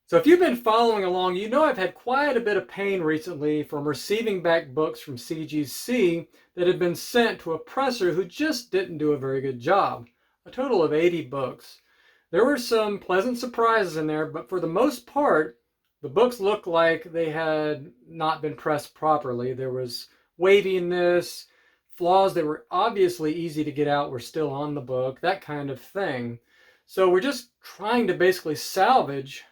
So if you've been following along, you know I've had quite a bit of pain recently from receiving back books from CGC that had been sent to a presser who just didn't do a very good job. A total of 80 books. There were some pleasant surprises in there, but for the most part, the books looked like they had not been pressed properly. There was waviness, flaws that were obviously easy to get out were still on the book, that kind of thing. So we're just trying to basically salvage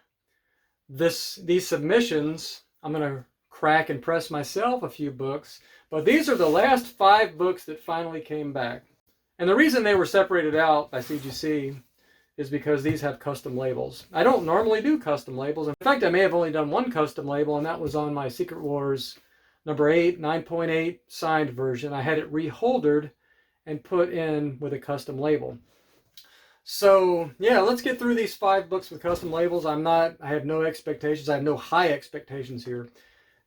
these submissions. I'm going to crack and press myself a few books, but these are the last 5 books that finally came back. And the reason they were separated out by CGC is because these have custom labels. I don't normally do custom labels. In fact, I may have only done one custom label, and that was on my Secret Wars number 8, 9.8 signed version. I had it reholdered and put in with a custom label. So yeah, let's get through these 5 books with custom labels. I have no expectations. I have no high expectations here.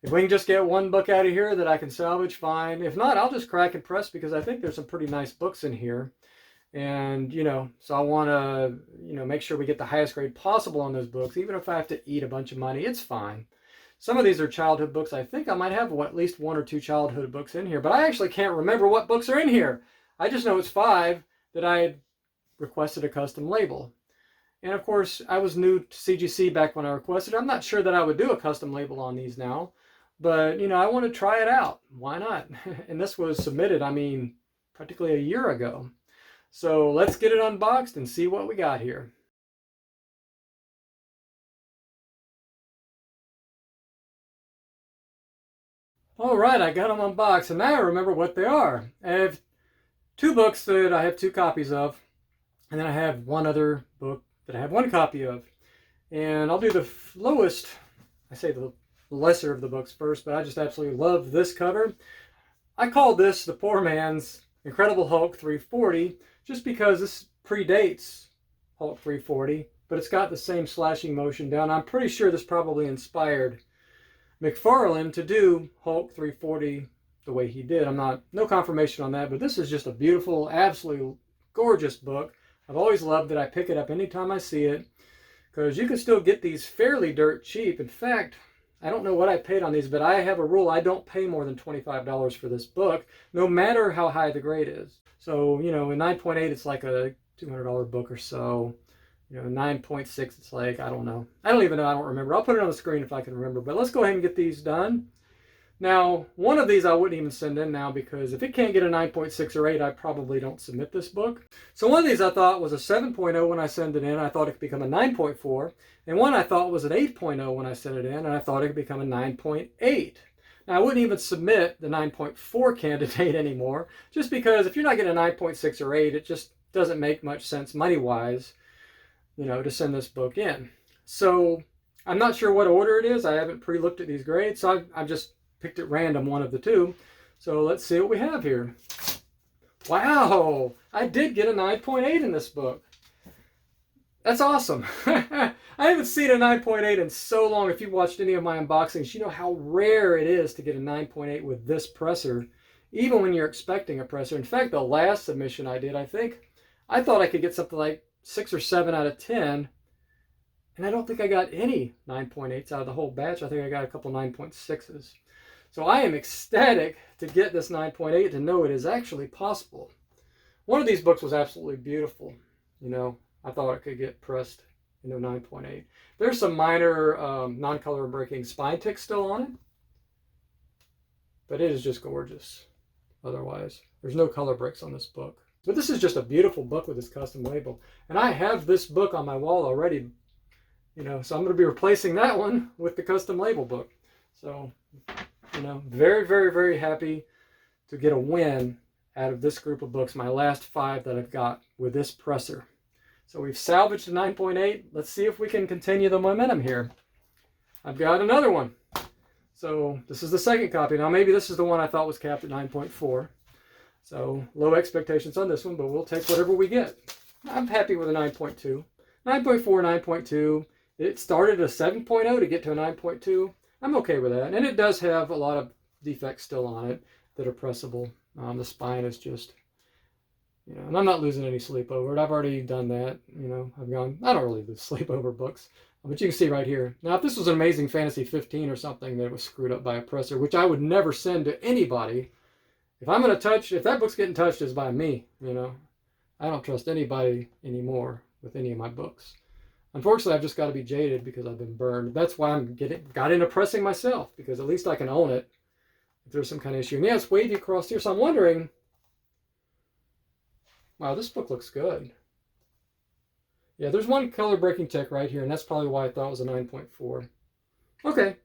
If we can just get one book out of here that I can salvage, fine. If not, I'll just crack and press because I think there's some pretty nice books in here. And, so I want to, make sure we get the highest grade possible on those books. Even if I have to eat a bunch of money, it's fine. Some of these are childhood books. I think I might have at least 1 or 2 childhood books in here, but I actually can't remember what books are in here. I just know it's 5 that I had requested a custom label. And of course, I was new to CGC back when I requested. I'm not sure that I would do a custom label on these now, but I want to try it out. Why not? And this was submitted, practically a year ago. So let's get it unboxed and see what we got here. All right, I got them unboxed, and now I remember what they are. I have 2 books that I have 2 copies of, and then I have one other book that I have 1 copy of. And I'll do the lowest, I say the lesser of the books first, but I just absolutely love this cover. I call this the poor man's Incredible Hulk 340, just because this predates Hulk 340, but it's got the same slashing motion down. I'm pretty sure this probably inspired McFarlane to do Hulk 340 the way he did. No confirmation on that, but this is just a beautiful, absolutely gorgeous book. I've always loved it. I pick it up anytime I see it because you can still get these fairly dirt cheap. In fact, I don't know what I paid on these, but I have a rule. I don't pay more than $25 for this book, no matter how high the grade is. So, in 9.8, it's like a $200 book or so. 9.6, it's like, I don't know. I don't even know. I don't remember. I'll put it on the screen if I can remember. But let's go ahead and get these done. Now, one of these I wouldn't even send in now because if it can't get a 9.6 or 8, I probably don't submit this book. So one of these I thought was a 7.0 when I send it in. I thought it could become a 9.4. And one I thought was an 8.0 when I sent it in, and I thought it could become a 9.8. Now, I wouldn't even submit the 9.4 candidate anymore, just because if you're not getting a 9.6 or 8, it just doesn't make much sense money-wise, to send this book in. So I'm not sure what order it is. I haven't pre-looked at these grades, so I've just picked at random one of the 2. So let's see what we have here. Wow, I did get a 9.8 in this book. That's awesome. I haven't seen a 9.8 in so long. If you've watched any of my unboxings, you know how rare it is to get a 9.8 with this presser, even when you're expecting a presser. In fact, the last submission I did, I thought I could get something like 6 or 7 out of 10, and I don't think I got any 9.8s out of the whole batch. I think I got a couple 9.6s. So I am ecstatic to get this 9.8, to know it is actually possible. One of these books was absolutely beautiful. I thought it could get pressed into 9.8. There's some minor non-color breaking spine ticks still on it, but it is just gorgeous. Otherwise, there's no color breaks on this book. But this is just a beautiful book with this custom label. And I have this book on my wall already, so I'm going to be replacing that one with the custom label book. So, very, very, very happy to get a win out of this group of books, my last 5 that I've got with this presser. So we've salvaged the 9.8. Let's see if we can continue the momentum here. I've got another one. So this is the second copy. Now maybe this is the one I thought was capped at 9.4. So low expectations on this one, but we'll take whatever we get. I'm happy with a 9.2. 9.4, 9.2. It started at a 7.0 to get to a 9.2. I'm okay with that. And it does have a lot of defects still on it that are pressable. The spine is just, and I'm not losing any sleep over it. I've already done that. I don't really lose sleep over books. But you can see right here. Now, if this was an Amazing Fantasy 15 or something that was screwed up by a presser, which I would never send to anybody, if I'm going to touch, if that book's getting touched, it's by me, you know. I don't trust anybody anymore with any of my books. Unfortunately, I've just got to be jaded because I've been burned. That's why I'm got into pressing myself, because at least I can own it if there's some kind of issue. And yeah, it's wavy across here, so I'm wondering, wow, this book looks good. Yeah, there's one color breaking tick right here, and that's probably why I thought it was a 9.4. Okay,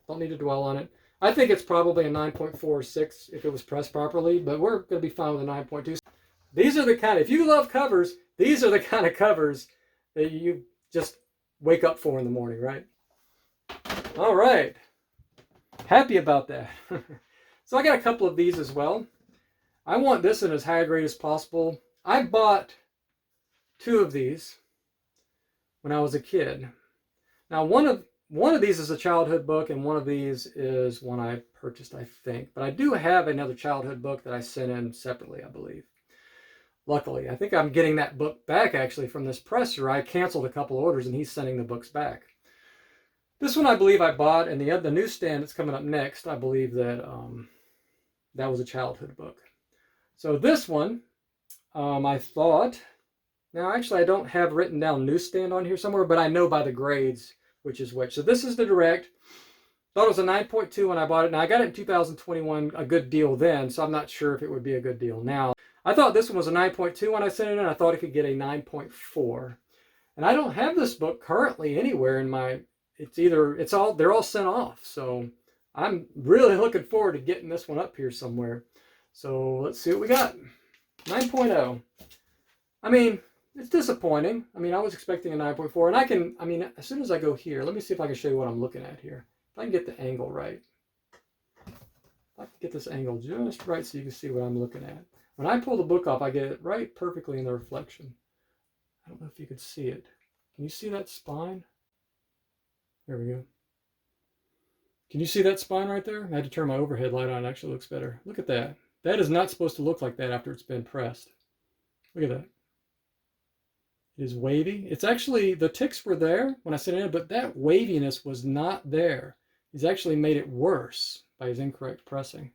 don't need to dwell on it. I think it's probably a 9.46 if it was pressed properly, but we're going to be fine with a 9.2. These are the kind of, if you love covers, these are the kind of covers that you just wake up for in the morning, right? All right. Happy about that. So I got a couple of these as well. I want this in as high a grade as possible. I bought 2 of these when I was a kid. Now one of these is a childhood book, and one of these is one I purchased, I think. But I do have another childhood book that I sent in separately, I believe. Luckily, I think I'm getting that book back actually from this presser. I canceled a couple orders and he's sending the books back. This one I believe I bought, and the newsstand that's coming up next, I believe that that was a childhood book. So this one, I thought, now actually I don't have written down newsstand on here somewhere, but I know by the grades which is which. So this is the direct. Thought it was a 9.2 when I bought it. Now I got it in 2021, a good deal then, so I'm not sure if it would be a good deal now. I thought this one was a 9.2 when I sent it in. I thought it could get a 9.4. And I don't have this book currently anywhere in my, they're all sent off. So I'm really looking forward to getting this one up here somewhere. So let's see what we got. 9.0. I mean, it's disappointing. I mean, I was expecting a 9.4. And as soon as I go here, let me see if I can show you what I'm looking at here. If I can get the angle right. If I can get this angle just right so you can see what I'm looking at. When I pull the book off, I get it right perfectly in the reflection. I don't know if you could see it. Can you see that spine? There we go. Can you see that spine right there? I had to turn my overhead light on. It actually looks better. Look at that. That is not supposed to look like that after it's been pressed. Look at that. It is wavy. It's actually, the ticks were there when I sent it in, but that waviness was not there. He's actually made it worse by his incorrect pressing.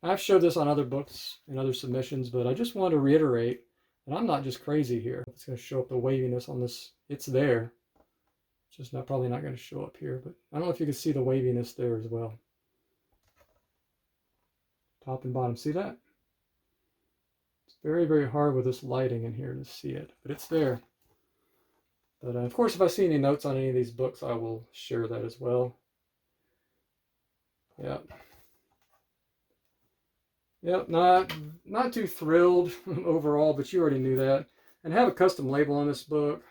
I've showed this on other books and other submissions, but I just want to reiterate that I'm not just crazy here. It's going to show up the waviness on this. It's there. It's just probably not going to show up here, but I don't know if you can see the waviness there as well. Top and bottom, see that? It's very, very hard with this lighting in here to see it, but it's there. But of course, if I see any notes on any of these books, I will share that as well. Yeah. Yep, not too thrilled overall, but you already knew that. And have a custom label on this book.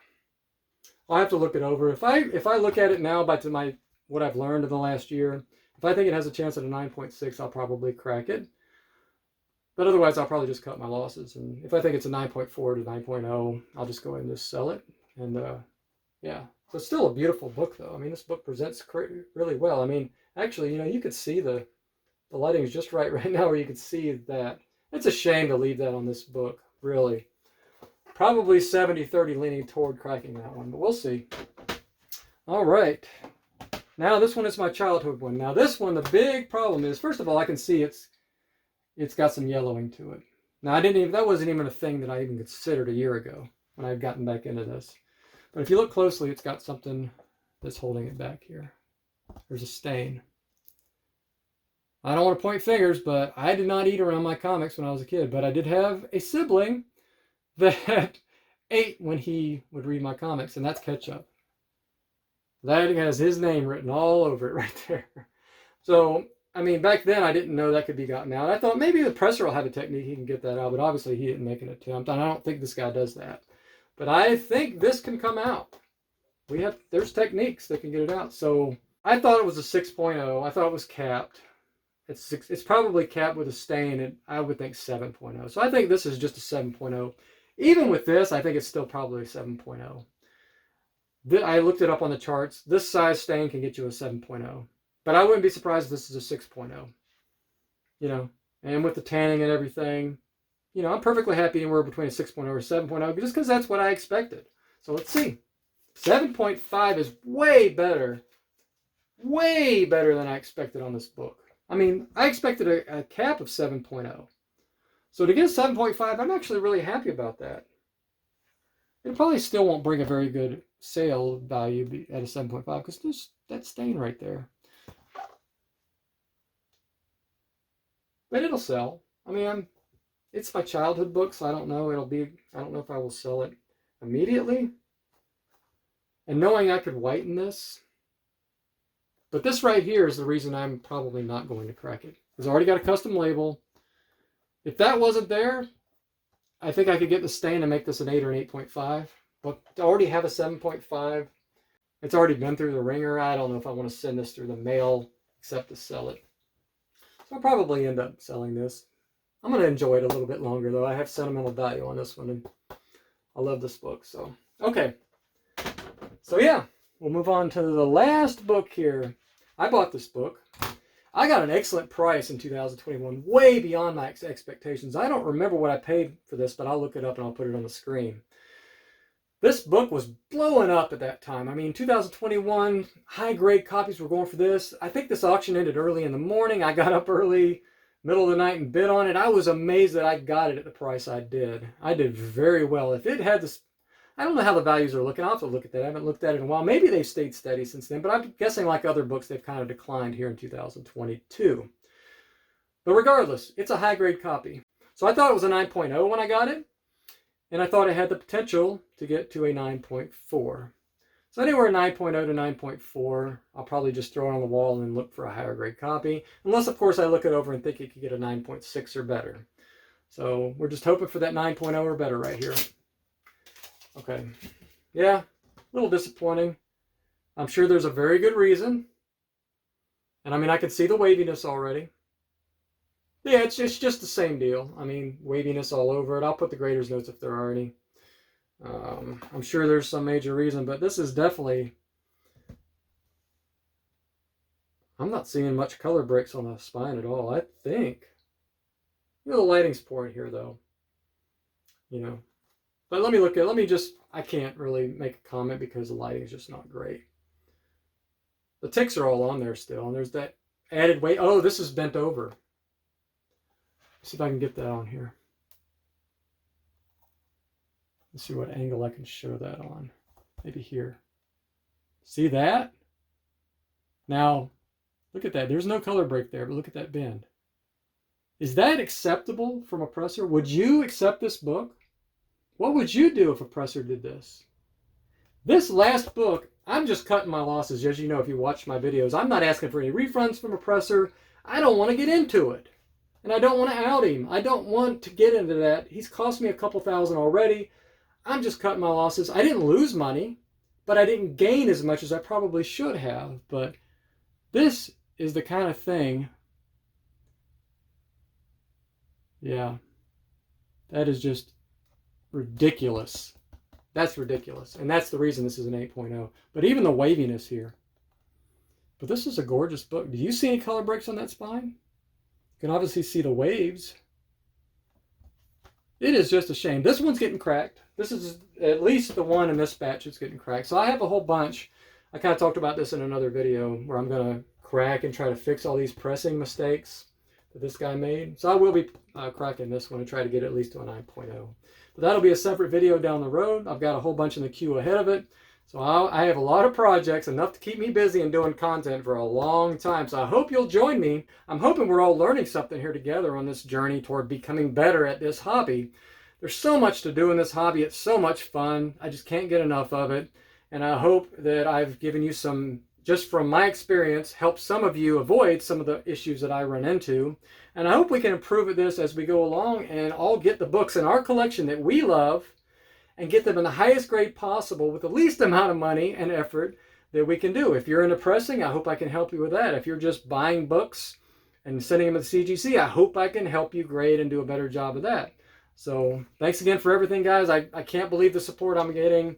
I'll have to look it over. If I look at it now by what I've learned in the last year, if I think it has a chance at a 9.6, I'll probably crack it. But otherwise, I'll probably just cut my losses. And if I think it's a 9.4 to 9.0, I'll just go ahead and just sell it. And yeah, so it's still a beautiful book, though. I mean, this book presents really well. I mean, actually, you know, you could see the lighting is just right now where you can see that. It's a shame to leave that on this book, really. Probably 70-30 leaning toward cracking that one, but we'll see. All right. Now this one is my childhood one. Now this one, the big problem is, first of all, I can see it's got some yellowing to it. Now that wasn't even a thing that I even considered a year ago when I'd gotten back into this. But if you look closely, it's got something that's holding it back here. There's a stain. I don't want to point fingers, but I did not eat around my comics when I was a kid. But I did have a sibling that ate when he would read my comics, and that's Ketchup. That has his name written all over it right there. So, I mean, back then I didn't know that could be gotten out. I thought maybe the presser will have a technique he can get that out, but obviously he didn't make an attempt, and I don't think this guy does that. But I think this can come out. There's techniques that can get it out. So I thought it was a 6.0. I thought it was capped. It's probably capped with a stain, and I would think 7.0. So I think this is just a 7.0. Even with this, I think it's still probably a 7.0. I looked it up on the charts. This size stain can get you a 7.0. But I wouldn't be surprised if this is a 6.0. You know, and with the tanning and everything, you know, I'm perfectly happy anywhere between a 6.0 or 7.0 just because that's what I expected. So let's see. 7.5 is way better than I expected on this book. I mean, I expected a cap of 7.0. So to get 7.5, I'm actually really happy about that. It probably still won't bring a very good sale value at a 7.5 because there's that stain right there. But it'll sell. I mean, it's my childhood book, so I don't know. I don't know if I will sell it immediately. And knowing I could whiten this, but this right here is the reason I'm probably not going to crack it. It's already got a custom label. If that wasn't there, I think I could get the stain and make this an 8 or an 8.5. But to already have a 7.5, it's already been through the ringer. I don't know if I want to send this through the mail except to sell it. So I'll probably end up selling this. I'm going to enjoy it a little bit longer, though. I have sentimental value on this one, and I love this book. So, okay. So, yeah, we'll move on to the last book here. I bought this book. I got an excellent price in 2021, way beyond my expectations. I don't remember what I paid for this, but I'll look it up and I'll put it on the screen. This book was blowing up at that time. I mean, 2021, high-grade copies were going for this. I think this auction ended early in the morning. I got up early, middle of the night, and bid on it. I was amazed that I got it at the price I did. I did very well. If it had this, I don't know how the values are looking. I'll have to look at that. I haven't looked at it in a while. Maybe they've stayed steady since then, but I'm guessing like other books, they've kind of declined here in 2022. But regardless, it's a high-grade copy. So I thought it was a 9.0 when I got it, and I thought it had the potential to get to a 9.4. So anywhere 9.0 to 9.4, I'll probably just throw it on the wall and look for a higher grade copy. Unless, of course, I look it over and think it could get a 9.6 or better. So we're just hoping for that 9.0 or better right here. Okay. Yeah, a little disappointing. I'm sure there's a very good reason. And I mean, I can see the waviness already. Yeah, it's just the same deal. I mean, waviness all over it. I'll put the grader's notes if there are any. I'm sure there's some major reason, but this is definitely... I'm not seeing much color breaks on the spine at all, I think. You know, the lighting's poor in here, though. You know. But let me just... I can't really make a comment because the lighting's just not great. The ticks are all on there still, and there's that added weight. Oh, this is bent over. See if I can get that on here. Let's see what angle I can show that on. Maybe here. See that? Now, look at that. There's no color break there, but look at that bend. Is that acceptable from a presser? Would you accept this book? What would you do if a presser did this? This last book, I'm just cutting my losses. As you know, if you watch my videos, I'm not asking for any refunds from a presser. I don't want to get into it. And I don't want to out him. I don't want to get into that. He's cost me a couple thousand already. I'm just cutting my losses. I didn't lose money, but I didn't gain as much as I probably should have. But this is the kind of thing. Yeah. That is just ridiculous. That's ridiculous. And that's the reason this is an 8.0. But even the waviness here. But this is a gorgeous book. Do you see any color breaks on that spine? You can obviously see the waves. It is just a shame. This one's getting cracked. This is at least the one in this batch that's getting cracked. So I have a whole bunch. I kind of talked about this in another video where I'm going to crack and try to fix all these pressing mistakes that this guy made. So I will be cracking this one and try to get at least to a 9.0. But that'll be a separate video down the road. I've got a whole bunch in the queue ahead of it. So I have a lot of projects, enough to keep me busy and doing content for a long time. So I hope you'll join me. I'm hoping we're all learning something here together on this journey toward becoming better at this hobby. There's so much to do in this hobby. It's so much fun. I just can't get enough of it. And I hope that I've given you some, just from my experience, help some of you avoid some of the issues that I run into. And I hope we can improve at this as we go along and all get the books in our collection that we love and get them in the highest grade possible with the least amount of money and effort that we can do. If you're into pressing, I hope I can help you with that. If you're just buying books and sending them to the CGC, I hope I can help you grade and do a better job of that. So thanks again for everything, guys. I can't believe the support I'm getting.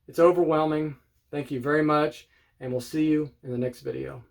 It's overwhelming. Thank you very much, and we'll see you in the next video.